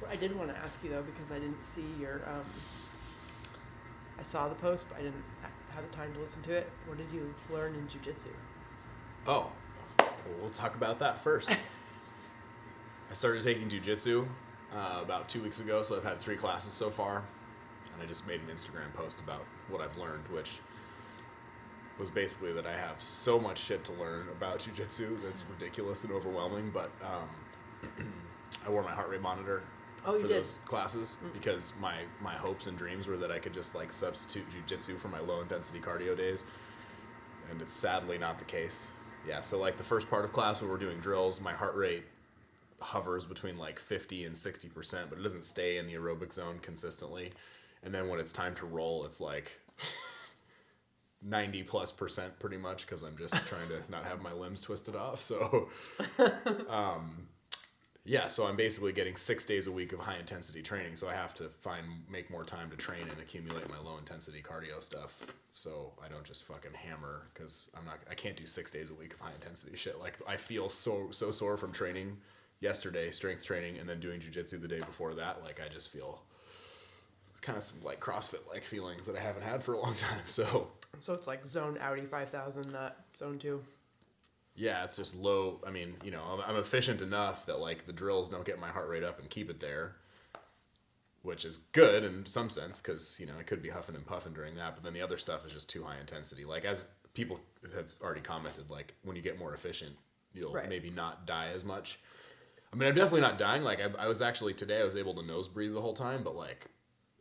I did want to ask you though, because I didn't see your. I saw the post, but I didn't have the time to listen to it. What did you learn in jiu-jitsu? Oh, well, we'll talk about that first. I started taking jiu-jitsu about 2 weeks ago, so I've had 3 classes so far, and I just made an Instagram post about what I've learned, which was basically that I have so much shit to learn about jiu-jitsu that's ridiculous and overwhelming, but I wore my heart rate monitor for those classes because my hopes and dreams were that I could just like substitute jiu-jitsu for my low intensity cardio days, and it's sadly not the case. Yeah, so like the first part of class when we're doing drills, my heart rate hovers between like 50 and 60%, but it doesn't stay in the aerobic zone consistently. And then when it's time to roll, it's like 90+% pretty much, because I'm just trying to not have my limbs twisted off. So yeah, so I'm basically getting 6 days a week of high intensity training, so I have to make more time to train and accumulate my low intensity cardio stuff, so I don't just fucking hammer, because I can't do 6 days a week of high intensity shit. Like, I feel so sore from training yesterday, strength training, and then doing jiu-jitsu the day before that. Like, I just feel kind of some like CrossFit like feelings that I haven't had for a long time. So it's like zone Audi 5000, not zone 2. Yeah, it's just low. I mean, you know, I'm efficient enough that like the drills don't get my heart rate up and keep it there, which is good in some sense, because, you know, I could be huffing and puffing during that. But then the other stuff is just too high intensity. Like, as people have already commented, like when you get more efficient, you'll maybe not die as much. I mean, I'm definitely not dying. Like I was actually today, I was able to nose breathe the whole time, but like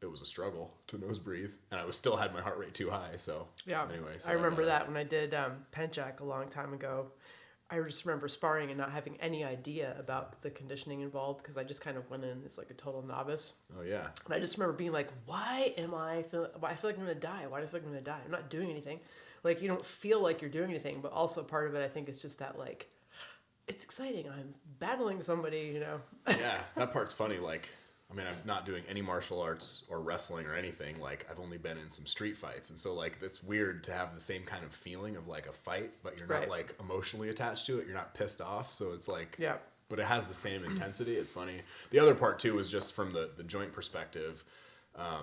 it was a struggle to nose breathe, and I still had my heart rate too high. So yeah, anyway, so I remember that when I did Penchak a long time ago. I just remember sparring and not having any idea about the conditioning involved, because I just kind of went in as like a total novice. Oh yeah. And I just remember being like, why I feel like I'm gonna die? Why do I feel like I'm gonna die? I'm not doing anything. Like, you don't feel like you're doing anything, but also part of it, I think, is just that like, it's exciting. I'm battling somebody, you know. Yeah, that part's funny. Like, I mean, I'm not doing any martial arts or wrestling or anything. Like, I've only been in some street fights. And so, like, it's weird to have the same kind of feeling of, like, a fight, but you're not, like, emotionally attached to it. You're not pissed off. So it's like, yeah. But it has the same intensity. It's funny. The other part, too, was just from the joint perspective. I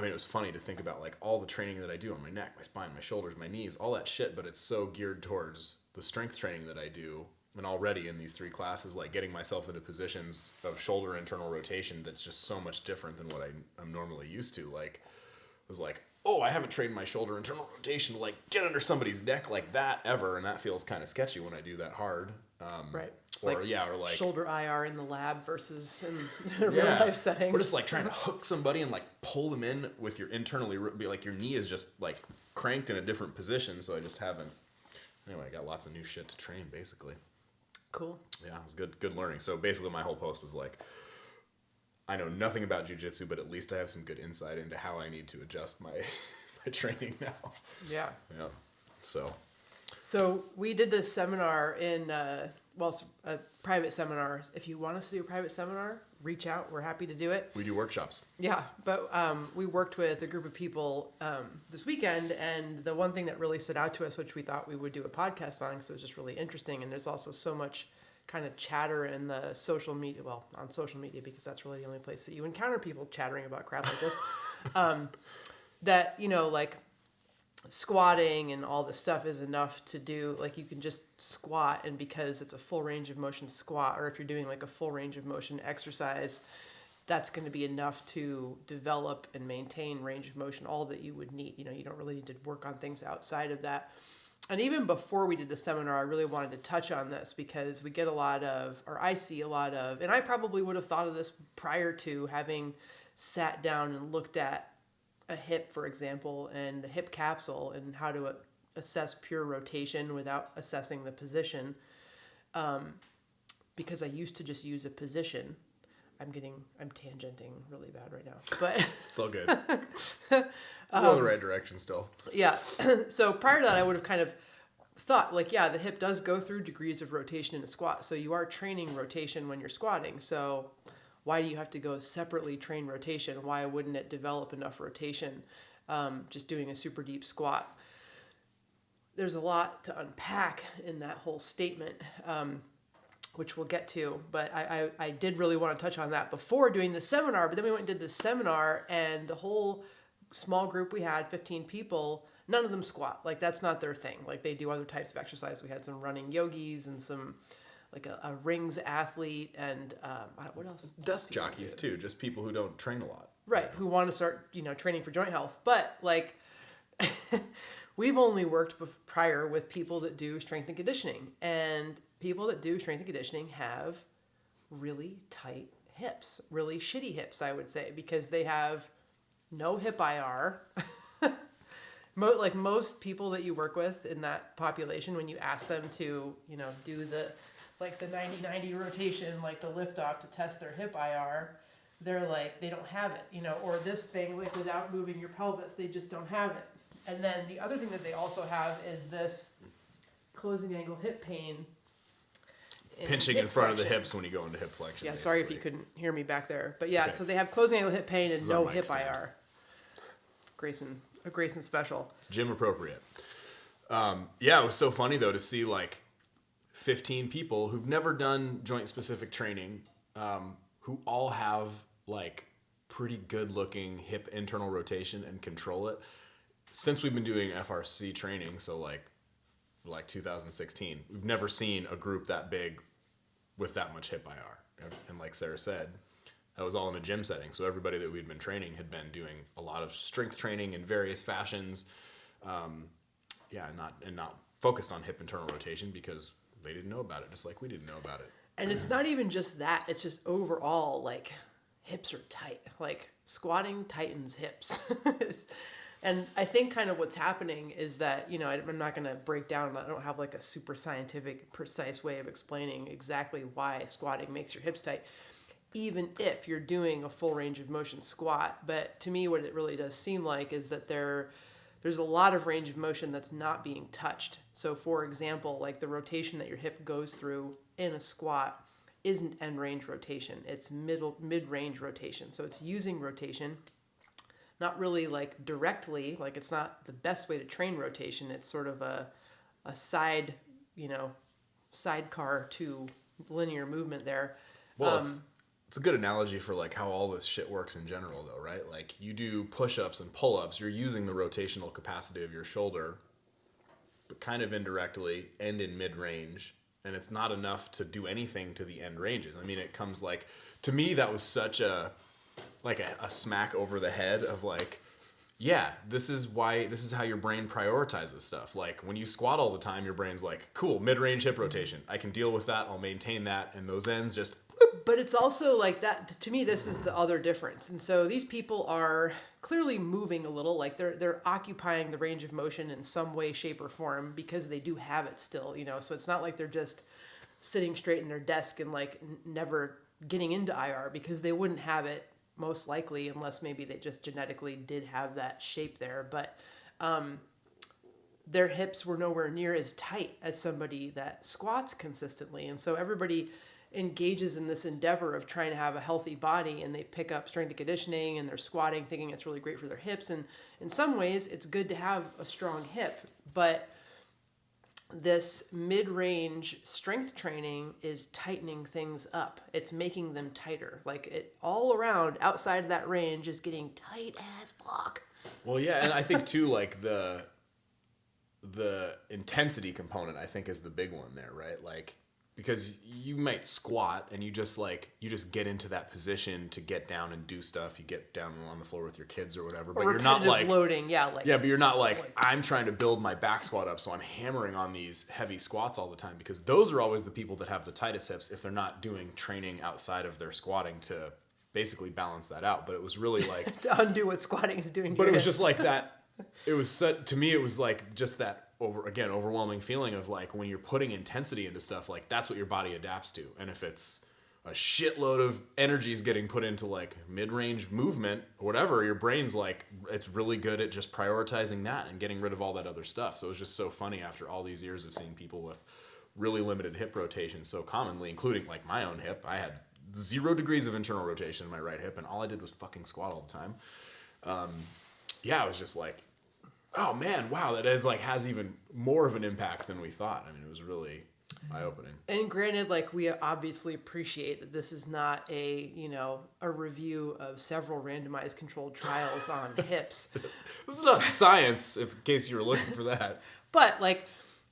mean, it was funny to think about, like, all the training that I do on my neck, my spine, my shoulders, my knees, all that shit, but it's so geared towards the strength training that I do. And already in these 3 classes, like getting myself into positions of shoulder internal rotation that's just so much different than what I'm normally used to. Like, it was like, oh, I haven't trained my shoulder internal rotation to like get under somebody's neck like that ever, and that feels kind of sketchy when I do that hard. Right. It's or like shoulder IR in the lab versus in a real life setting. Or just like trying to hook somebody and like pull them in with your internally, be like your knee is just like cranked in a different position. So I just haven't. Anyway, I got lots of new shit to train basically. Cool. Yeah, it was good learning. So basically my whole post was like, I know nothing about jiu-jitsu, but at least I have some good insight into how I need to adjust my training now. Yeah. Yeah. So we did this seminar in, a private seminar. If you want us to do a private seminar, reach out. We're happy to do it. We do workshops. Yeah, but we worked with a group of people this weekend, and the one thing that really stood out to us, which we thought we would do a podcast on, because it was just really interesting, and there's also so much kind of chatter in the social media, on social media, because that's really the only place that you encounter people chattering about crap like this, that, you know, like squatting and all this stuff is enough to do, like you can just squat, and because it's a full range of motion squat, or if you're doing like a full range of motion exercise, that's going to be enough to develop and maintain range of motion, all that you would need. You know, you don't really need to work on things outside of that. And even before we did the seminar, I really wanted to touch on this, because we get a lot of, or I see a lot of, and I probably would have thought of this prior to having sat down and looked at a hip, for example, and the hip capsule, and how to assess pure rotation without assessing the position. Because I used to just use a position. I'm tangenting really bad right now, but it's all good. We're in the right direction still. Yeah. So prior to that, I would have kind of thought like, yeah, the hip does go through degrees of rotation in a squat. So you are training rotation when you're squatting. So why do you have to go separately train rotation? Why wouldn't it develop enough rotation just doing a super deep squat? There's a lot to unpack in that whole statement. which we'll get to. But I did really want to touch on that before doing the seminar. But then we went and did the seminar, and the whole small group we had, 15 people, none of them squat. Like, that's not their thing. Like, they do other types of exercise. We had some running yogis and some, like a rings athlete and what else? Desk jockeys too, just people who don't train a lot. Right, who want to start, training for joint health. But, like, we've only worked prior with people that do strength and conditioning. And people that do strength and conditioning have really tight hips, really shitty hips, I would say, because they have no hip IR. Like most people that you work with in that population, when you ask them to, do the 90-90 rotation, like the lift off to test their hip IR, they're like, they don't have it, or this thing, like without moving your pelvis, they just don't have it. And then the other thing that they also have is this closing angle hip pain. Pinching in front of the hips when you go into hip flexion. Yeah, basically. sorry if you couldn't hear me back there. But yeah, okay. So they have closing angle hip pain and no hip stand. IR. A Grayson special. It's gym appropriate. It was so funny though to see like 15 people who've never done joint specific training, who all have like pretty good looking hip internal rotation and control it. Since we've been doing FRC training, so like 2016, we've never seen a group that big with that much hip IR. And like Sarah said, that was all in a gym setting. So everybody that we'd been training had been doing a lot of strength training in various fashions. Not focused on hip internal rotation because they didn't know about it, just like we didn't know about it. And it's not even just that, it's just overall, like, hips are tight. Like, squatting tightens hips. And I think kind of what's happening is that, I'm not going to break down, I don't have like a super scientific, precise way of explaining exactly why squatting makes your hips tight, even if you're doing a full range of motion squat. But to me, what it really does seem like is that there's a lot of range of motion that's not being touched. So for example, like the rotation that your hip goes through in a squat isn't end range rotation, it's mid-range rotation. So it's using rotation, not really like directly, like it's not the best way to train rotation. It's sort of a side, sidecar to linear movement there. Well, it's a good analogy for like how all this shit works in general though, right? Like you do push-ups and pull-ups, you're using the rotational capacity of your shoulder, but kind of indirectly and in mid-range. And it's not enough to do anything to the end ranges. I mean, it comes like, to me, that was such a smack over the head of like, yeah, this is how your brain prioritizes stuff. Like when you squat all the time, your brain's like, cool, mid-range hip rotation. I can deal with that. I'll maintain that. And those ends just... But it's also like that, to me, this is the other difference. And so these people are clearly moving a little, like they're occupying the range of motion in some way, shape, or form because they do have it still, so it's not like they're just sitting straight in their desk and like never getting into IR, because they wouldn't have it most likely unless maybe they just genetically did have that shape there. But their hips were nowhere near as tight as somebody that squats consistently. And so everybody engages in this endeavor of trying to have a healthy body, and they pick up strength and conditioning and they're squatting thinking it's really great for their hips. And in some ways it's good to have a strong hip, but this mid-range strength training is tightening things up. It's making them tighter. Like it all around outside of that range is getting tight as fuck. Well, yeah. And I think too, like the intensity component, I think, is the big one there, right? Like, because you might squat and you just get into that position to get down and do stuff. You get down on the floor with your kids or whatever, but you're not like loading. But you're not like I'm trying to build my back squat up, so I'm hammering on these heavy squats all the time, because those are always the people that have the tightest hips if they're not doing training outside of their squatting to basically balance that out. But it was really like to undo what squatting is doing. But it was just like that. It was to me, it was like just that overwhelming feeling of like when you're putting intensity into stuff, like that's what your body adapts to. And if it's a shitload of energy is getting put into like mid-range movement or whatever, your brain's like, it's really good at just prioritizing that and getting rid of all that other stuff. So it was just so funny after all these years of seeing people with really limited hip rotation so commonly, including like my own hip. I had 0 degrees of internal rotation in my right hip, and all I did was fucking squat all the time. It was just like, oh man, wow, that has even more of an impact than we thought. I mean, it was really, eye-opening. And granted, like, we obviously appreciate that this is not a, a review of several randomized controlled trials on hips. This is not science, if in case you were looking for that. But like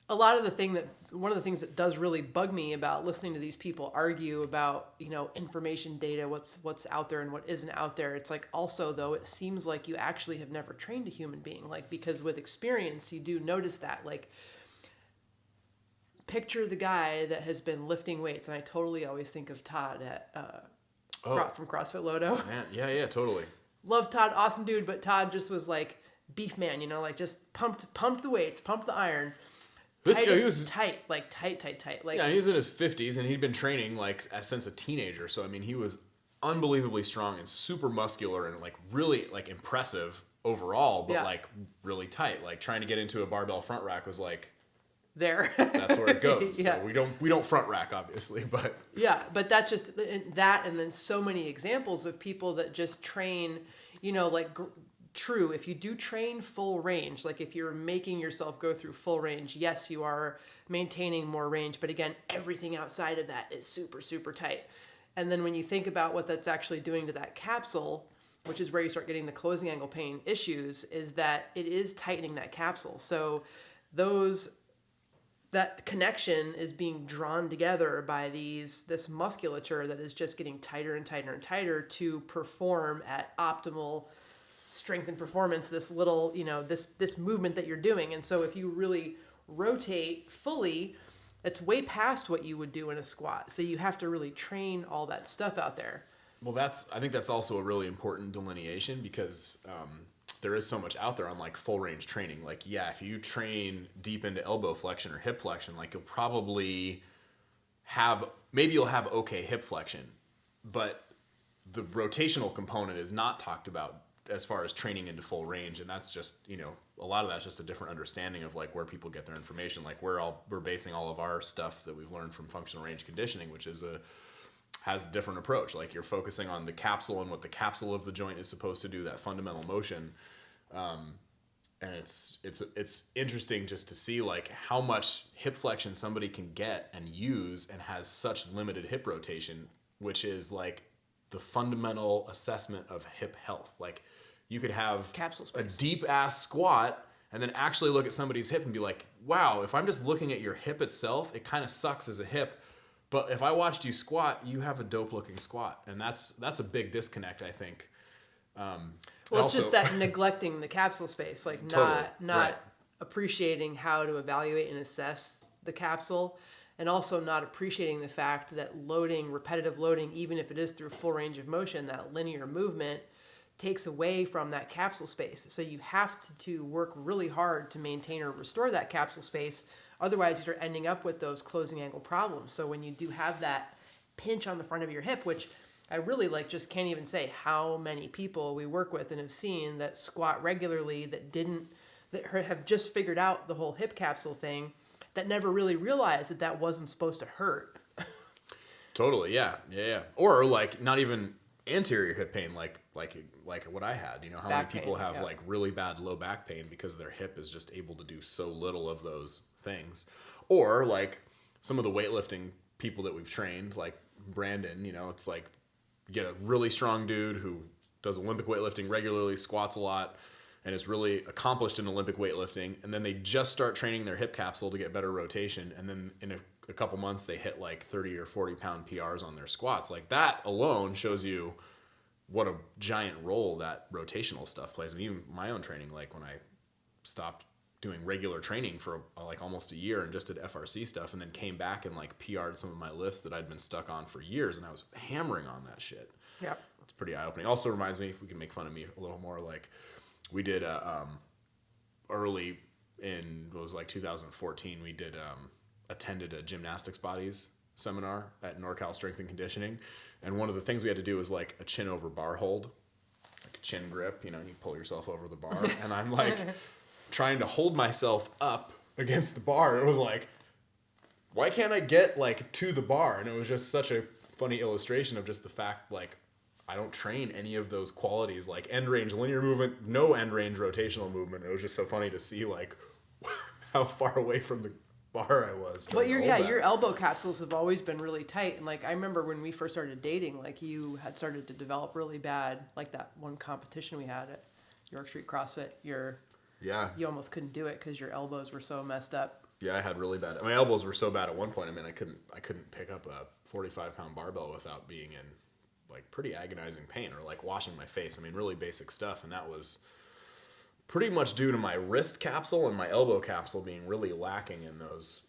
one of the things that does really bug me about listening to these people argue about, information data, what's out there and what isn't out there. It's like, also though, it seems like you actually have never trained a human being, like, because with experience, you do notice that, like, picture the guy that has been lifting weights. And I totally always think of Todd from CrossFit Lodo. Man, yeah, totally. Love Todd, awesome dude. But Todd just was like beef man, like just pumped the weights, pumped the iron. This guy, he was tight. Like, yeah, he's in his 50s, and he'd been training like since a teenager. So I mean, he was unbelievably strong and super muscular and like really like impressive overall, but like really tight. Like trying to get into a barbell front rack was like there. That's where it goes. So we don't front rack obviously, but but that's just that, and then so many examples of people that just train, like. True, if you do train full range, like if you're making yourself go through full range, yes, you are maintaining more range. But again, everything outside of that is super, super tight. And then when you think about what that's actually doing to that capsule, which is where you start getting the closing angle pain issues, is that it is tightening that capsule. So that connection is being drawn together by this musculature that is just getting tighter and tighter and tighter to perform at optimal strength and performance, this little, this movement that you're doing. And so if you really rotate fully, it's way past what you would do in a squat. So you have to really train all that stuff out there. Well, I think that's also a really important delineation, because there is so much out there on like full range training. Like, yeah, if you train deep into elbow flexion or hip flexion, like you'll probably you'll have okay hip flexion, but the rotational component is not talked about as far as training into full range. And that's just, a lot of that's just a different understanding of like where people get their information. Like we're basing all of our stuff that we've learned from functional range conditioning, which has a different approach. Like you're focusing on the capsule and what the capsule of the joint is supposed to do, that fundamental motion. And it's interesting just to see like how much hip flexion somebody can get and use and has such limited hip rotation, which is like the fundamental assessment of hip health. Like you could have a deep ass squat and then actually look at somebody's hip and be like, wow, if I'm just looking at your hip itself, it kind of sucks as a hip. But if I watched you squat, you have a dope looking squat. And that's a big disconnect, I think. Well, it's just that neglecting the capsule space, like not appreciating how to evaluate and assess the capsule, and also not appreciating the fact that repetitive loading, even if it is through full range of motion, that linear movement takes away from that capsule space. So you have to work really hard to maintain or restore that capsule space. Otherwise, you start ending up with those closing angle problems. So when you do have that pinch on the front of your hip, which I really just can't even say how many people we work with and have seen that squat regularly that have just figured out the whole hip capsule thing, that never really realized that wasn't supposed to hurt. Totally, yeah. Or like not even anterior hip pain, like what I had. How many people have like really bad low back pain because their hip is just able to do so little of those things. Or like some of the weightlifting people that we've trained, like Brandon, it's like you get a really strong dude who does Olympic weightlifting regularly, squats a lot, and is really accomplished in Olympic weightlifting. And then they just start training their hip capsule to get better rotation. And then in a couple months, they hit like 30 or 40 pound PRs on their squats. Like that alone shows you what a giant role that rotational stuff plays. And even my own training, like when I stopped doing regular training for like almost a year and just did FRC stuff, and then came back and like PR'd some of my lifts that I'd been stuck on for years, and I was hammering on that shit. Yeah. It's pretty eye-opening. Also reminds me, if we can make fun of me a little more, like we did early in, what was like 2014, we did attended a gymnastics bodies seminar at NorCal Strength and Conditioning, and one of the things we had to do was like a chin over bar hold, like a chin grip, you pull yourself over the bar, and I'm like trying to hold myself up against the bar. It was like, why can't I get like to the bar? And it was just such a funny illustration of just the fact, like, I don't train any of those qualities, like end range linear movement, no end range rotational movement. It was just so funny to see like how far away from the bar I was. But trying to hold that. your elbow capsules have always been really tight. And like, I remember when we first started dating, like you had started to develop really bad, like that one competition we had at York Street CrossFit, you almost couldn't do it because your elbows were so messed up. Yeah, I had really bad. My elbows were so bad at one point. I mean, I couldn't pick up a 45-pound barbell without being in like pretty agonizing pain, or like washing my face. I mean, really basic stuff, and that was pretty much due to my wrist capsule and my elbow capsule being really lacking in those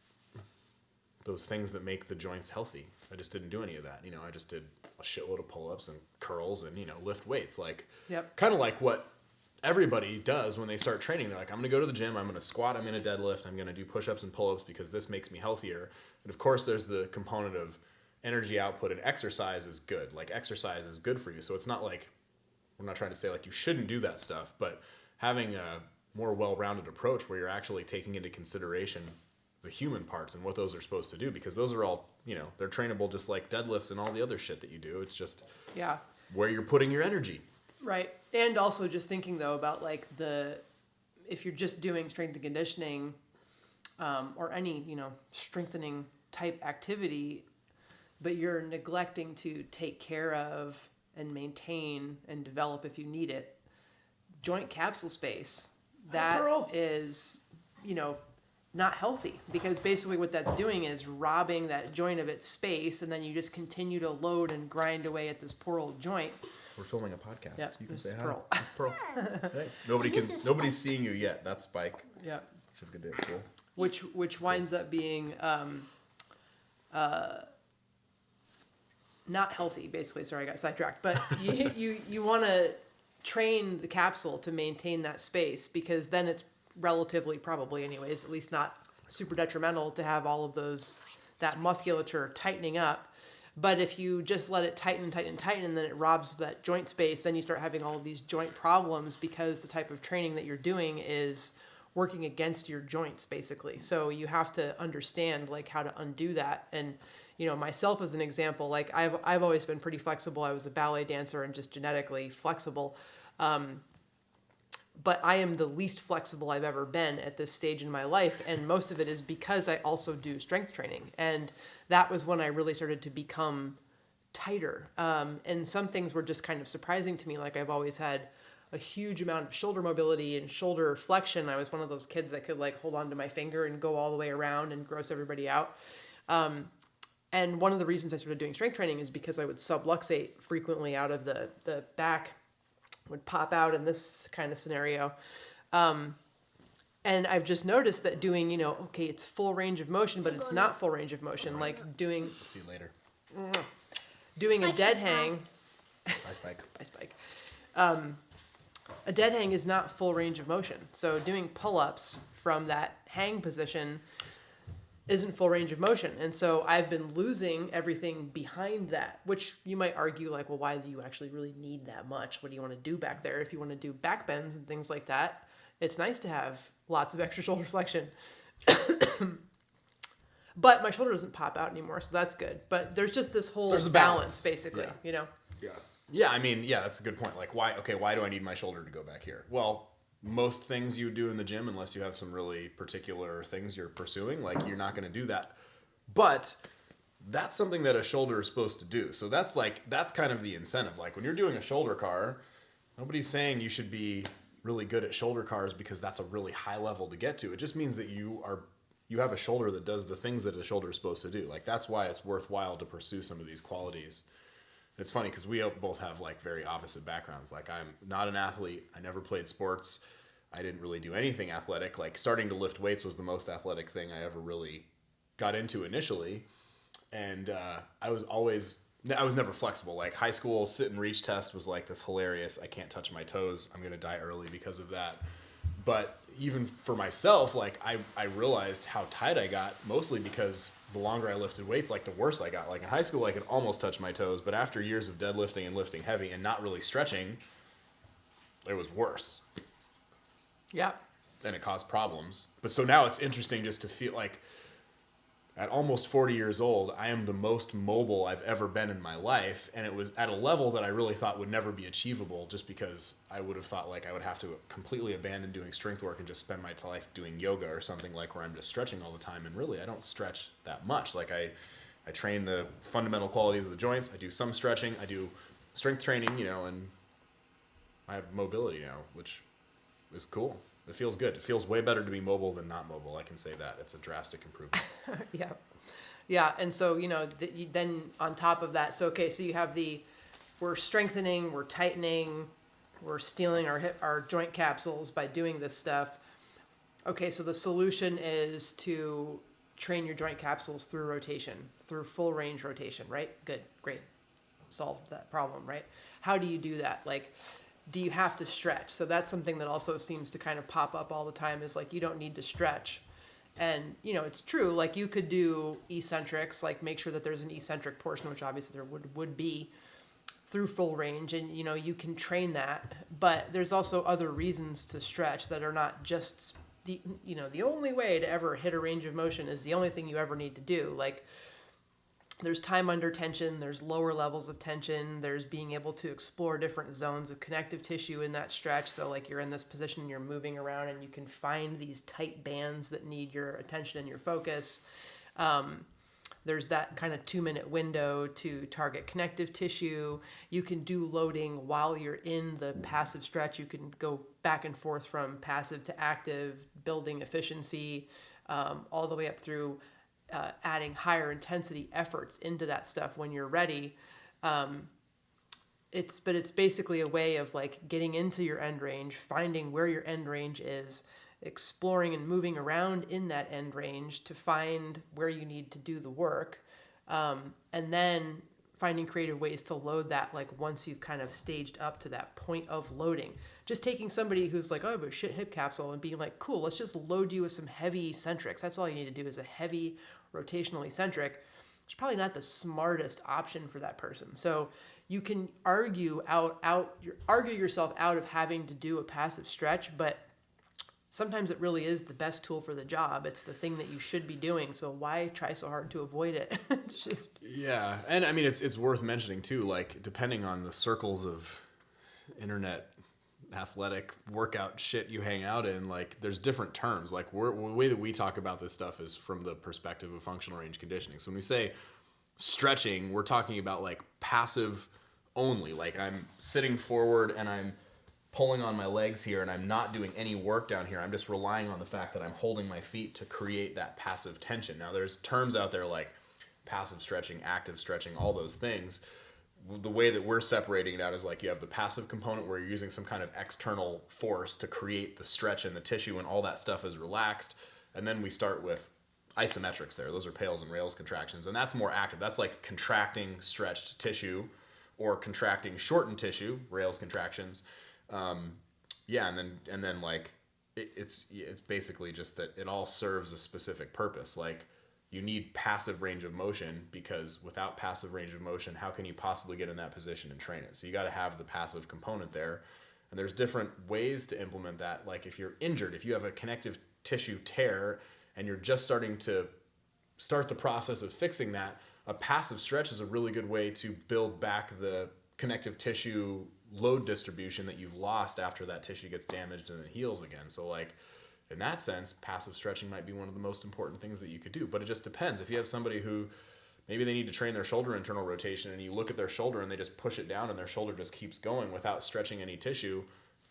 things that make the joints healthy. I just didn't do any of that. I just did a shitload of pull-ups and curls and lift weights, like kind of like what everybody does when they start training. They're like, I'm going to go to the gym, I'm going to squat, I'm going to deadlift, I'm going to do push-ups and pull-ups because this makes me healthier. And of course, there's the component of energy output, and exercise is good. Like, exercise is good for you. So it's not like, we're not trying to say like you shouldn't do that stuff, but having a more well-rounded approach where you're actually taking into consideration the human parts and what those are supposed to do, because those are all, they're trainable just like deadlifts and all the other shit that you do. It's just where you're putting your energy. Right. And also just thinking though about like if you're just doing strength and conditioning, or any, strengthening type activity, but you're neglecting to take care of and maintain and develop, if you need it, joint capsule space, that is, not healthy, because basically what that's doing is robbing that joint of its space, and then you just continue to load and grind away at this poor old joint. We're filming a podcast. Yep, You can this say is hi. Pearl. It's Pearl. Hey. Nobody's seeing you yet. That's Spike. Yeah. Should have a good day at school. Which winds up being not healthy, basically. Sorry, I got sidetracked. But you want to train the capsule to maintain that space, because then it's relatively, probably anyways, at least not super detrimental to have all of that musculature tightening up. But if you just let it tighten, and then it robs that joint space, then you start having all of these joint problems, because the type of training that you're doing is working against your joints, basically. So you have to understand like how to undo that. And myself as an example, like I've always been pretty flexible. I was a ballet dancer and just genetically flexible. But I am the least flexible I've ever been at this stage in my life. And most of it is because I also do strength training. And that was when I really started to become tighter. And some things were just kind of surprising to me. Like, I've always had a huge amount of shoulder mobility and shoulder flexion. I was one of those kids that could like hold onto my finger and go all the way around and gross everybody out. And one of the reasons I started doing strength training is because I would subluxate frequently out of the back, would pop out in this kind of scenario. And I've just noticed that doing, it's full range of motion, but it's not full range of motion. Like doing... See you later. Doing a dead hang... Bye, Spike. Bye, Spike. A dead hang is not full range of motion. So doing pull-ups from that hang position isn't full range of motion. And so I've been losing everything behind that, which you might argue like, well, why do you actually really need that much? What do you want to do back there? If you want to do back bends and things like that, it's nice to have lots of extra shoulder flexion. But my shoulder doesn't pop out anymore, so that's good. But there's just this whole balance, basically, Yeah. Yeah, I mean, that's a good point. Like, why do I need my shoulder to go back here? Well, most things you do in the gym, unless you have some really particular things you're pursuing, like, you're not going to do that. But that's something that a shoulder is supposed to do. So that's kind of the incentive. Like, when you're doing a shoulder car, nobody's saying you should be really good at shoulder cars because that's a really high level to get to. It just means that you have a shoulder that does the things that a shoulder is supposed to do. Like, that's why it's worthwhile to pursue some of these qualities. It's funny because we both have like very opposite backgrounds. Like, I'm not an athlete. I never played sports. I didn't really do anything athletic. Like, starting to lift weights was the most athletic thing I ever really got into initially. And I was never flexible. Like, high school sit and reach test was like this hilarious, I can't touch my toes, I'm going to die early because of that. But even for myself, like, I realized how tight I got, mostly because the longer I lifted weights, like, the worse I got. Like, in high school, I could almost touch my toes, but after years of deadlifting and lifting heavy and not really stretching, it was worse. Yeah. And it caused problems. But so now it's interesting just to feel like, at almost 40 years old, I am the most mobile I've ever been in my life. And it was at a level that I really thought would never be achievable, just because I would have thought like I would have to completely abandon doing strength work and just spend my life doing yoga or something, like where I'm just stretching all the time. And really, I don't stretch that much. Like I train the fundamental qualities of the joints. I do some stretching. I do strength training, and I have mobility now, which is cool. It feels good. It feels way better to be mobile than not mobile. I can say that. It's a drastic improvement. Yeah. Yeah. And so, then on top of that, so you have we're strengthening, we're tightening, we're stealing our joint capsules by doing this stuff. Okay. So the solution is to train your joint capsules through rotation, through full range rotation, right? Good. Great. Solved that problem, right? How do you do that? Like, do you have to stretch? So that's something that also seems to kind of pop up all the time, is like, you don't need to stretch. And, it's true. Like, you could do eccentrics, like make sure that there's an eccentric portion, which obviously there would be, through full range. And, you can train that. But there's also other reasons to stretch that are not just the only way to ever hit a range of motion is the only thing you ever need to do. Like, there's time under tension, there's lower levels of tension, there's being able to explore different zones of connective tissue in that stretch. So like you're in this position, you're moving around, and you can find these tight bands that need your attention and your focus. There's that kind of 2-minute window to target connective tissue. You can do loading while you're in the passive stretch. You can go back and forth from passive to active, building efficiency, all the way up through adding higher intensity efforts into that stuff when you're ready. It's basically a way of like getting into your end range, finding where your end range is, exploring and moving around in that end range to find where you need to do the work, and then finding creative ways to load that, like once you've kind of staged up to that point of loading. Just taking somebody who's like, oh, I have a shit hip capsule, and being like, cool, let's just load you with some heavy eccentrics. That's all you need to do is a heavy rotational eccentric. It's probably not the smartest option for that person. So you can argue yourself out of having to do a passive stretch, but sometimes it really is the best tool for the job. It's the thing that you should be doing. So why try so hard to avoid it? It's just... Yeah. And I mean, it's worth mentioning too, like depending on the circles of internet athletic workout shit you hang out in, like there's different terms. Like the way that we talk about this stuff is from the perspective of functional range conditioning. So when we say stretching, we're talking about like passive only. Like I'm sitting forward and I'm pulling on my legs here and I'm not doing any work down here. I'm just relying on the fact that I'm holding my feet to create that passive tension. Now there's terms out there like passive stretching, active stretching, all those things. The way that we're separating it out is like you have the passive component where you're using some kind of external force to create the stretch in the tissue and all that stuff is relaxed. And then we start with isometrics there. Those are pails and rails contractions. And that's more active. That's like contracting stretched tissue or contracting shortened tissue, rails contractions. And then like it's basically just that it all serves a specific purpose. Like you need passive range of motion, because without passive range of motion, how can you possibly get in that position and train it? So you got to have the passive component there. And there's different ways to implement that. Like if you're injured, if you have a connective tissue tear and you're just starting to start the process of fixing that, a passive stretch is a really good way to build back the connective tissue load distribution that you've lost after that tissue gets damaged and it heals again. So like in that sense, passive stretching might be one of the most important things that you could do. But it just depends. If you have somebody who maybe they need to train their shoulder internal rotation and you look at their shoulder and they just push it down and their shoulder just keeps going without stretching any tissue,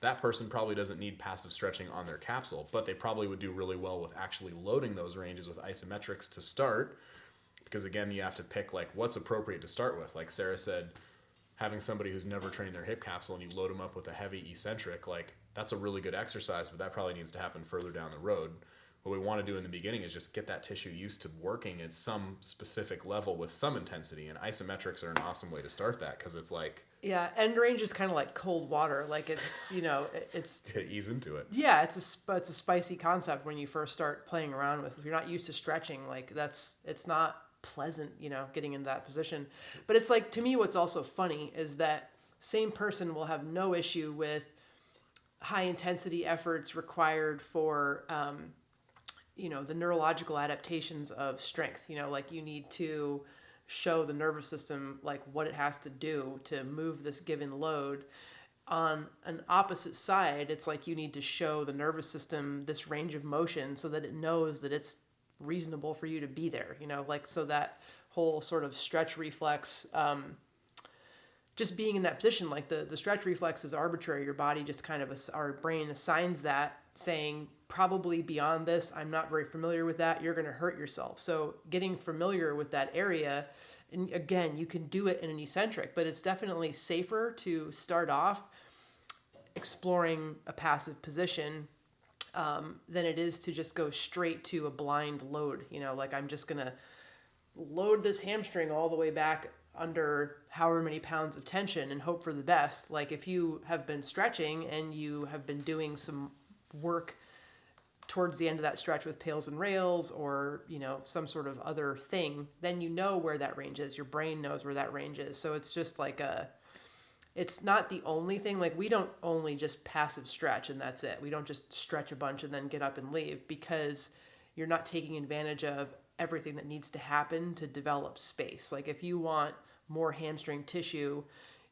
that person probably doesn't need passive stretching on their capsule, but they probably would do really well with actually loading those ranges with isometrics to start. Because again, you have to pick like what's appropriate to start with. Like Sarah said, having somebody who's never trained their hip capsule and you load them up with a heavy eccentric, like that's a really good exercise, but that probably needs to happen further down the road. What we want to do in the beginning is just get that tissue used to working at some specific level with some intensity, and isometrics are an awesome way to start that, because it's like... Yeah, end range is kind of like cold water. Like it's, it's... ease into it. Yeah, it's a spicy concept when you first start playing around with. If you're not used to stretching, like it's not pleasant, getting into that position. But it's like, to me, what's also funny is that same person will have no issue with high intensity efforts required for the neurological adaptations of strength. Like you need to show the nervous system like what it has to do to move this given load. On an opposite side, it's like you need to show the nervous system this range of motion so that it knows that it's reasonable for you to be there, like so that whole sort of stretch reflex, just being in that position, like the stretch reflex is arbitrary. Your body just kind of, our brain assigns that, saying probably beyond this, I'm not very familiar with that, you're going to hurt yourself. So getting familiar with that area, and again, you can do it in an eccentric, but it's definitely safer to start off exploring a passive position than it is to just go straight to a blind load. Like I'm just going to load this hamstring all the way back under however many pounds of tension and hope for the best. Like if you have been stretching and you have been doing some work towards the end of that stretch with pails and rails or, some sort of other thing, then you know where that range is. Your brain knows where that range is. So it's just like it's not the only thing. Like we don't only just passive stretch and that's it. We don't just stretch a bunch and then get up and leave, because you're not taking advantage of everything that needs to happen to develop space. Like if you want more hamstring tissue,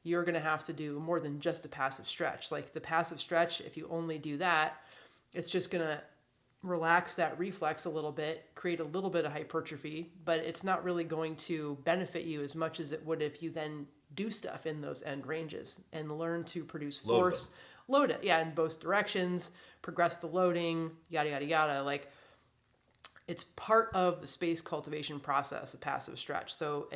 you're going to have to do more than just a passive stretch. Like the passive stretch, if you only do that, it's just going to relax that reflex a little bit, create a little bit of hypertrophy, but it's not really going to benefit you as much as it would if you then do stuff in those end ranges and learn to produce force. Load it, yeah, in both directions, progress the loading, yada, yada, yada. Like it's part of the space cultivation process, a passive stretch. So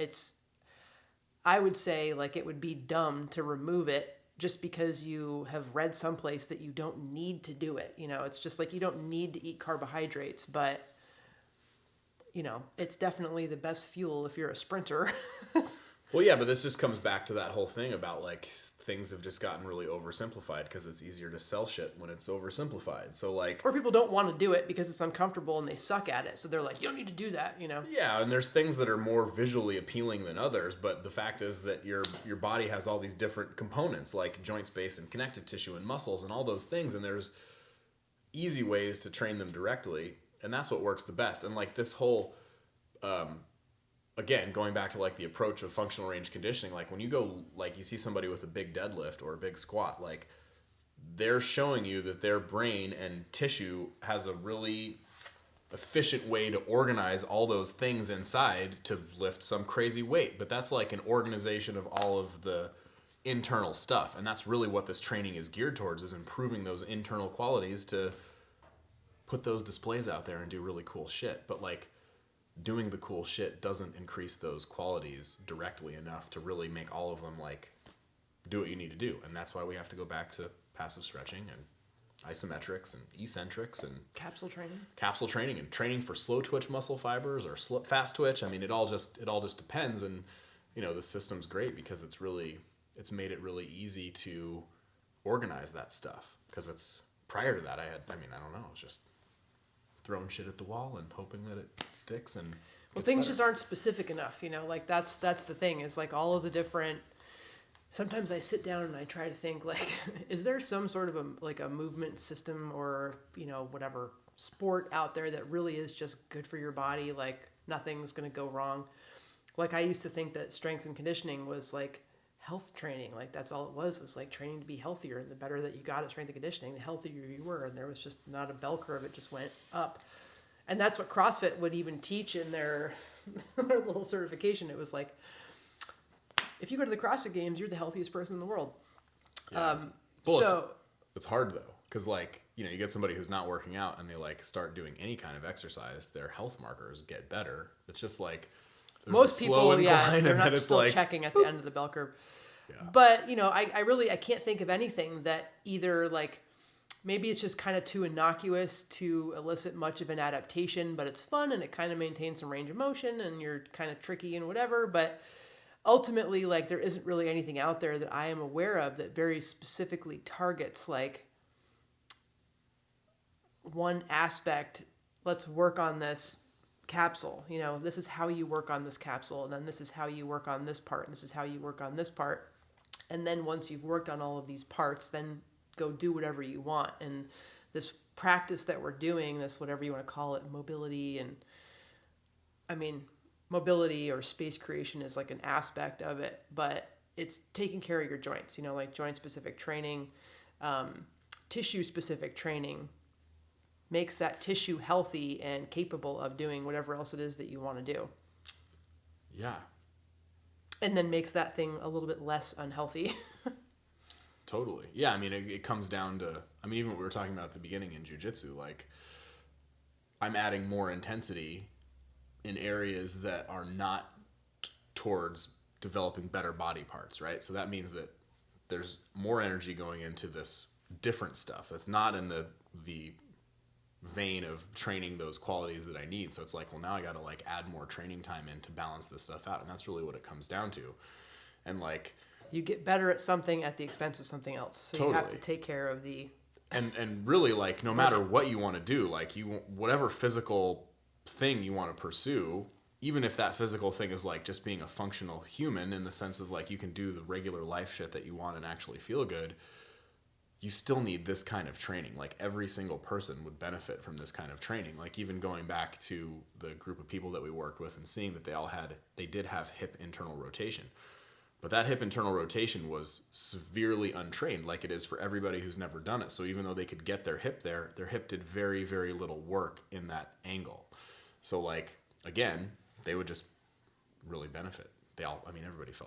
I would say like it would be dumb to remove it just because you have read someplace that you don't need to do it. It's just like you don't need to eat carbohydrates, but it's definitely the best fuel if you're a sprinter. Well, yeah, but this just comes back to that whole thing about like things have just gotten really oversimplified because it's easier to sell shit when it's oversimplified. So like, or people don't want to do it because it's uncomfortable and they suck at it. So they're like, you don't need to do that, Yeah, and there's things that are more visually appealing than others, but the fact is that your body has all these different components like joint space and connective tissue and muscles and all those things, and there's easy ways to train them directly, and that's what works the best. And like this whole again, going back to like the approach of functional range conditioning, like when you go, like you see somebody with a big deadlift or a big squat, like they're showing you that their brain and tissue has a really efficient way to organize all those things inside to lift some crazy weight. But that's like an organization of all of the internal stuff. And that's really what this training is geared towards, is improving those internal qualities to put those displays out there and do really cool shit. But like, doing the cool shit doesn't increase those qualities directly enough to really make all of them like do what you need to do. And that's why we have to go back to passive stretching and isometrics and eccentrics and capsule training and training for slow twitch muscle fibers or fast twitch. I mean, it all just depends. And the system's great because it's made it really easy to organize that stuff, because it's prior to that I don't know, it's just throwing shit at the wall and hoping that it sticks. And things just aren't specific enough, like that's the thing, is like all of the different, sometimes I sit down and I try to think like, is there some sort of a movement system or, whatever sport out there that really is just good for your body? Like nothing's going to go wrong. Like I used to think that strength and conditioning was like health training. Like that's all it was like training to be healthier. And the better that you got at strength and conditioning, the healthier you were. And there was just not a bell curve. It just went up. And that's what CrossFit would even teach in their little certification. It was like, if you go to the CrossFit Games, you're the healthiest person in the world. Yeah. So it's hard though. Cause like, you get somebody who's not working out and they like start doing any kind of exercise, their health markers get better. It's just like, most people, they're not it's still like checking at the end of the bell curve. Yeah. But, I can't think of anything that either like, maybe it's just kind of too innocuous to elicit much of an adaptation, but it's fun and it kind of maintains some range of motion and you're kind of tricky and whatever. But ultimately, like there isn't really anything out there that I am aware of that very specifically targets like one aspect. Let's work on this capsule. This is how you work on this capsule, and then this is how you work on this part, and this is how you work on this part. And then once you've worked on all of these parts, then go do whatever you want. And this practice that we're doing, this whatever you want to call it, mobility, and I mean, mobility or space creation is like an aspect of it, but it's taking care of your joints, like joint specific training, tissue specific training makes that tissue healthy and capable of doing whatever else it is that you want to do. Yeah. And then makes that thing a little bit less unhealthy. Totally. Yeah, I mean, it comes down to, even what we were talking about at the beginning in jiu-jitsu, like, I'm adding more intensity in areas that are not towards developing better body parts, right? So that means that there's more energy going into this different stuff that's not in the vein of training those qualities that I need. So it's like, well, now I got to like add more training time in to balance this stuff out. And that's really what it comes down to. And like, you get better at something at the expense of something else. So totally. You have to take care of the... And really, like, no matter what you want to do, like, whatever physical thing you want to pursue, even if that physical thing is like just being a functional human in the sense of like you can do the regular life shit that you want and actually feel good, you still need this kind of training. Like, every single person would benefit from this kind of training. Like, even going back to the group of people that we worked with and seeing that they did have hip internal rotation. But that hip internal rotation was severely untrained, like it is for everybody who's never done it. So even though they could get their hip there, their hip did very, very little work in that angle. So, like, again, they would just really benefit.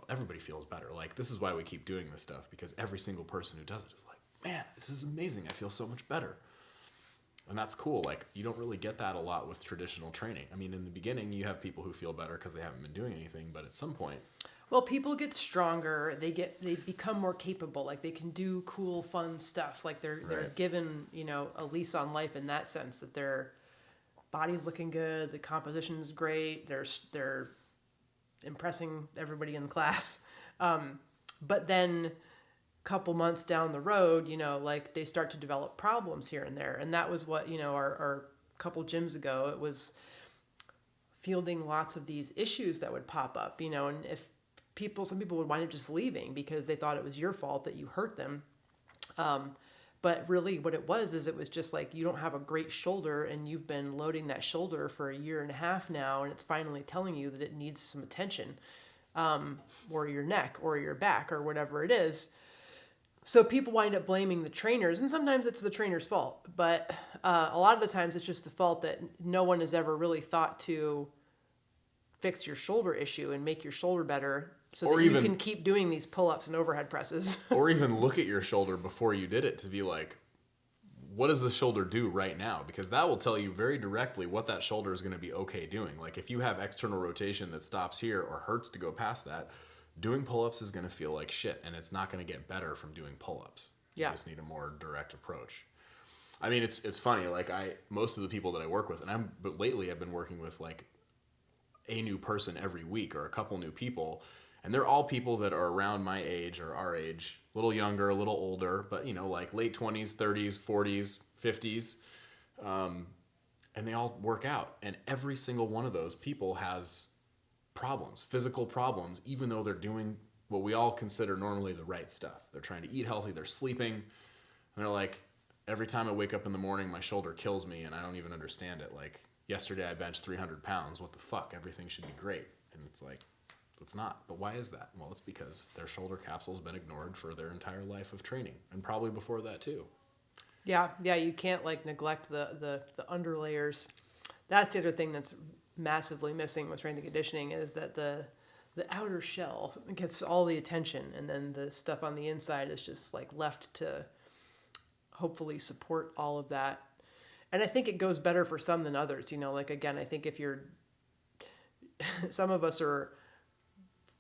Everybody feels better. Like, this is why we keep doing this stuff, because every single person who does it is like, man, this is amazing. I feel so much better. And that's cool. Like, you don't really get that a lot with traditional training. I mean, in the beginning, you have people who feel better because they haven't been doing anything, but at some point... Well, people get stronger. They become more capable. Like, they can do cool, fun stuff. Like, they're given, a lease on life in that sense, that their body's looking good, the composition's great, they're impressing everybody in class. But then a couple months down the road, like, they start to develop problems here and there. And that was what, our couple gyms ago, it was fielding lots of these issues that would pop up, and if some people would wind up just leaving because they thought it was your fault that you hurt them. But really what it was just like, you don't have a great shoulder and you've been loading that shoulder for 1.5 years now, and it's finally telling you that it needs some attention, or your neck or your back or whatever it is. So people wind up blaming the trainers, and sometimes it's the trainer's fault, but a lot of the times it's just the fault that no one has ever really thought to fix your shoulder issue and make your shoulder better, so that you can keep doing these pull-ups and overhead presses. Or even look at your shoulder before you did it to be like, what does the shoulder do right now? Because that will tell you very directly what that shoulder is going to be okay doing. Like, if you have external rotation that stops here or hurts to go past that, doing pull-ups is going to feel like shit, and it's not going to get better from doing pull-ups. You just need a more direct approach. I mean, it's funny. Like, most of the people that I work with, but lately I've been working with like a new person every week or a couple new people. And they're all people that are around my age or our age, a little younger, a little older, but, like late 20s, 30s, 40s, 50s. And they all work out. And every single one of those people has problems, physical problems, even though they're doing what we all consider normally the right stuff. They're trying to eat healthy, they're sleeping. And they're like, every time I wake up in the morning, my shoulder kills me and I don't even understand it. Like, yesterday I benched 300 pounds. What the fuck? Everything should be great. And it's like, it's not. But why is that? Well, it's because their shoulder capsule's been ignored for their entire life of training, and probably before that too. Yeah, you can't like neglect the underlayers. That's the other thing that's massively missing with strength and conditioning, is that the outer shell gets all the attention, and then the stuff on the inside is just like left to hopefully support all of that. And I think it goes better for some than others. Like, again, I think if some of us are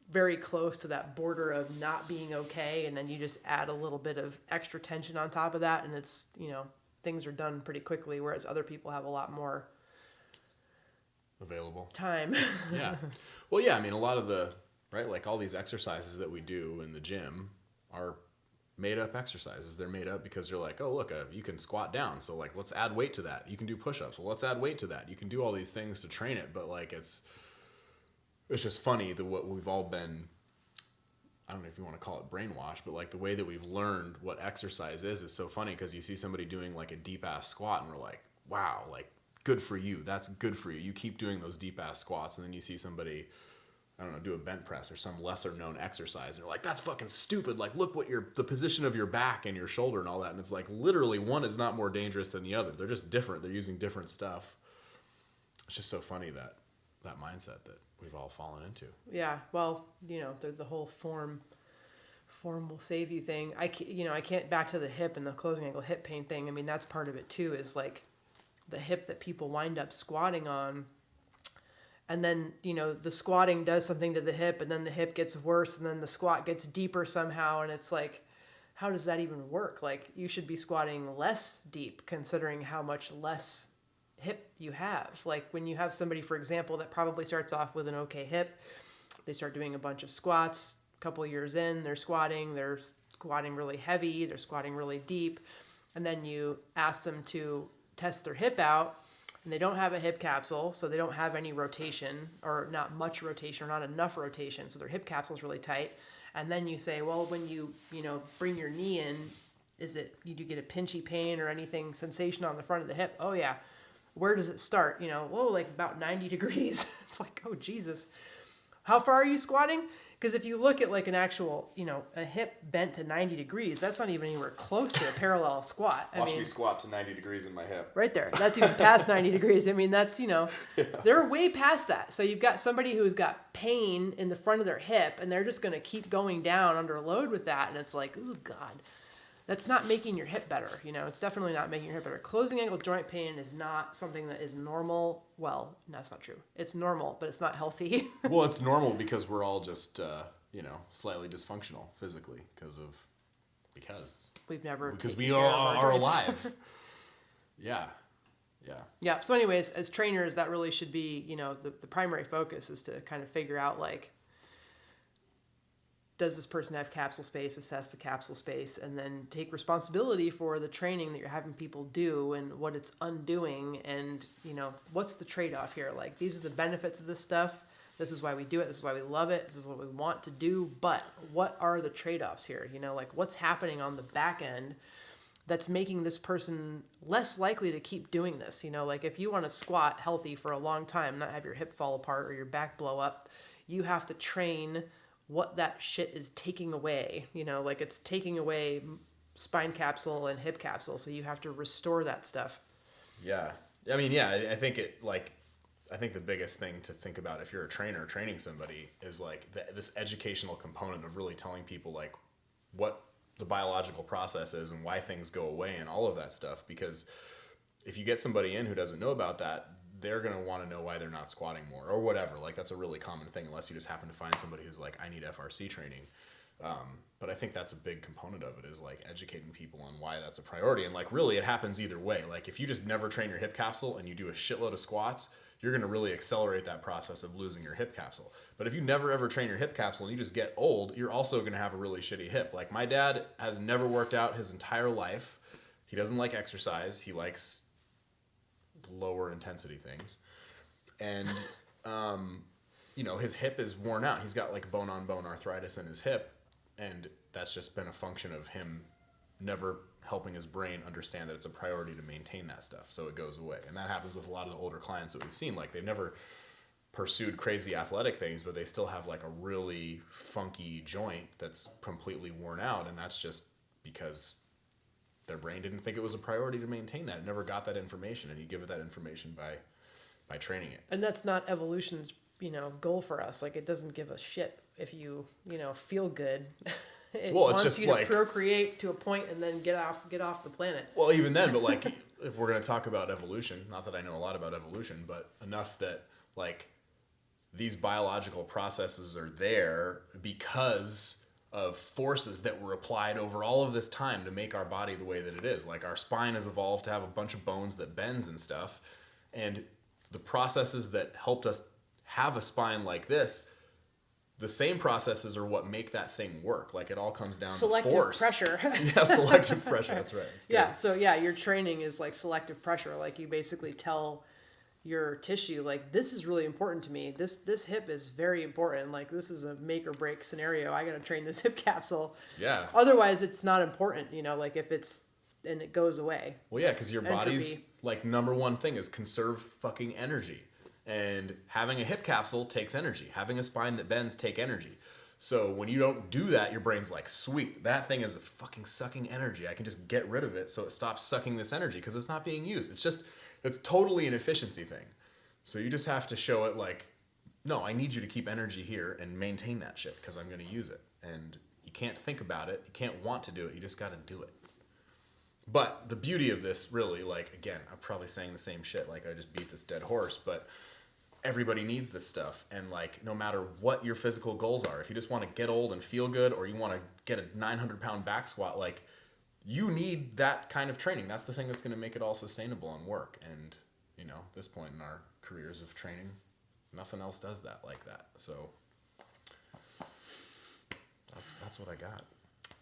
very close to that border of not being okay, and then you just add a little bit of extra tension on top of that, and it's, things are done pretty quickly, whereas other people have a lot more available time. Yeah. Well, yeah, I mean, a lot of like all these exercises that we do in the gym are made up exercises. They're made up because you're like, oh, look, you can squat down, so like, let's add weight to that. You can do push-ups, well, let's add weight to that. You can do all these things to train it, but like, it's just funny that what we've all been, I don't if you want to call it brainwash, but like the way that we've learned what exercise is so funny, because you see somebody doing like a deep ass squat and we're like, wow, like good for you. That's good for you. You keep doing those deep ass squats. And then you see somebody, I don't know, do a bent press or some lesser known exercise. And they're like, that's fucking stupid. Like, look what the position of your back and your shoulder and all that. And it's like, literally one is not more dangerous than the other. They're just different. They're using different stuff. It's just so funny that mindset that we've all fallen into. Yeah. Well, the whole form will save you thing. I can't back to the hip and the closing ankle hip pain thing. I mean, that's part of it too, is like the hip that people wind up squatting on. And then, the squatting does something to the hip, and then the hip gets worse, and then the squat gets deeper somehow. And it's like, how does that even work? Like, you should be squatting less deep considering how much less hip you have. Like when you have somebody, for example, that probably starts off with an okay hip, they start doing a bunch of squats, a couple of years in, they're squatting really heavy, they're squatting really deep. And then you ask them to test their hip out, and they don't have a hip capsule, so they don't have any rotation, or not much rotation, or not enough rotation, so their hip capsule is really tight. And then you say, well, when you bring your knee in, do you get a pinchy pain or anything sensation on the front of the hip? Oh yeah. Where does it start? Like about 90 degrees. It's like, oh Jesus. How far are you squatting? Because if you look at like an actual, a hip bent to 90 degrees, that's not even anywhere close to a parallel squat. Watch me squat to 90 degrees in my hip. Right there. That's even past 90 degrees. I mean, that's, they're way past that. So you've got somebody who's got pain in the front of their hip, and they're just going to keep going down under load with that. And it's like, oh God, that's not making your hip better. It's definitely not making your hip better. Closing ankle joint pain is not something that is normal. Well, that's not true. It's normal, but it's not healthy. Well, it's normal because we're all just, slightly dysfunctional physically because we are alive. Yeah. So anyways, as trainers, that really should be, the primary focus is to kind of figure out, like, does this person have capsule space, assess the capsule space, and then take responsibility for the training that you're having people do and what it's undoing, and, what's the trade-off here? Like, these are the benefits of this stuff. This is why we do it. This is why we love it. This is what we want to do. But what are the trade-offs here? Like, what's happening on the back end that's making this person less likely to keep doing this? Like, if you want to squat healthy for a long time, not have your hip fall apart or your back blow up, you have to train what that shit is taking away. Like, it's taking away spine capsule and hip capsule, so you have to restore that stuff. Yeah. I mean, yeah, I think I think the biggest thing to think about if you're a trainer training somebody is like this educational component of really telling people like what the biological process is and why things go away and all of that stuff. Because if you get somebody in who doesn't know about that, they're going to want to know why they're not squatting more or whatever. Like, that's a really common thing, unless you just happen to find somebody who's like, I need FRC training. But I think that's a big component of it, is like educating people on why that's a priority. And like, really, it happens either way. Like, if you just never train your hip capsule and you do a shitload of squats, you're going to really accelerate that process of losing your hip capsule. But if you never ever train your hip capsule and you just get old, you're also going to have a really shitty hip. Like, my dad has never worked out his entire life. He doesn't like exercise. He likes lower intensity things. And, his hip is worn out. He's got like bone on bone arthritis in his hip. And that's just been a function of him never helping his brain understand that it's a priority to maintain that stuff. So it goes away. And that happens with a lot of the older clients that we've seen. Like, they've never pursued crazy athletic things, but they still have like a really funky joint that's completely worn out. And that's just because their brain didn't think it was a priority to maintain that. It never got that information. And you give it that information by training it. And that's not evolution's, goal for us. Like, it doesn't give a shit if you, feel good. It wants you to procreate to a point and then get off the planet. Well, even then, but like, if we're going to talk about evolution, not that I know a lot about evolution, but enough that like these biological processes are there because of forces that were applied over all of this time to make our body the way that it is. Like, our spine has evolved to have a bunch of bones that bends and stuff. And the processes that helped us have a spine like this, the same processes are what make that thing work. Like, it all comes down to force. Selective pressure. Yeah, selective pressure. That's right. Yeah, so yeah, your training is like selective pressure. Like, you basically tell your tissue, like, this is really important to me. This hip is very important. Like, this is a make or break scenario. I got to train this hip capsule. Yeah. Otherwise, it's not important, like if it's, and it goes away. Well, yeah, because your body's entropy. like number one thing is conserve fucking energy. And having a hip capsule takes energy. Having a spine that bends take energy. So when you don't do that, your brain's like, sweet, that thing is fucking sucking energy. I can just get rid of it so it stops sucking this energy because it's not being used. It's totally an efficiency thing. So you just have to show it like, no, I need you to keep energy here and maintain that shit because I'm going to use it. And you can't think about it. You can't want to do it. You just got to do it. But the beauty of this really, like, again, I'm probably saying the same shit. Like, I just beat this dead horse, but everybody needs this stuff. And like, no matter what your physical goals are, if you just want to get old and feel good, or you want to get a 900-pound back squat, like, you need that kind of training. That's the thing that's going to make it all sustainable and work. And, at this point in our careers of training, nothing else does that like that. So that's what I got.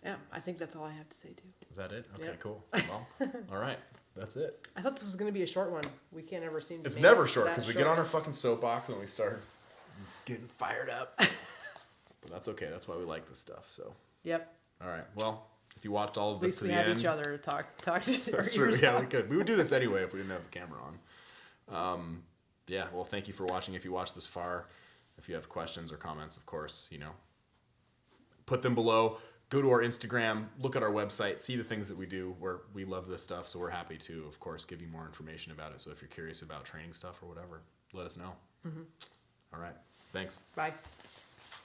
Yeah, I think that's all I have to say too. Is that it? Okay, Yep. cool. Well, all right. That's it. I thought this was going to be a short one. We can't ever seem to It's make never it short that because we short. get on our fucking soapbox and we start getting fired up. But that's okay. That's why we like this stuff. So, Yep. all right. Well, if you watched all of At this least to we the have end, each other to talk to. that's true. Yeah, we could. We would do this anyway if we didn't have the camera on. Yeah. Well, thank you for watching. If you watched this far, if you have questions or comments, of course, put them below. Go to our Instagram, look at our website, see the things that we do. We love this stuff, so we're happy to, of course, give you more information about it. So if you're curious about training stuff or whatever, let us know. Mm-hmm. All right. Thanks. Bye.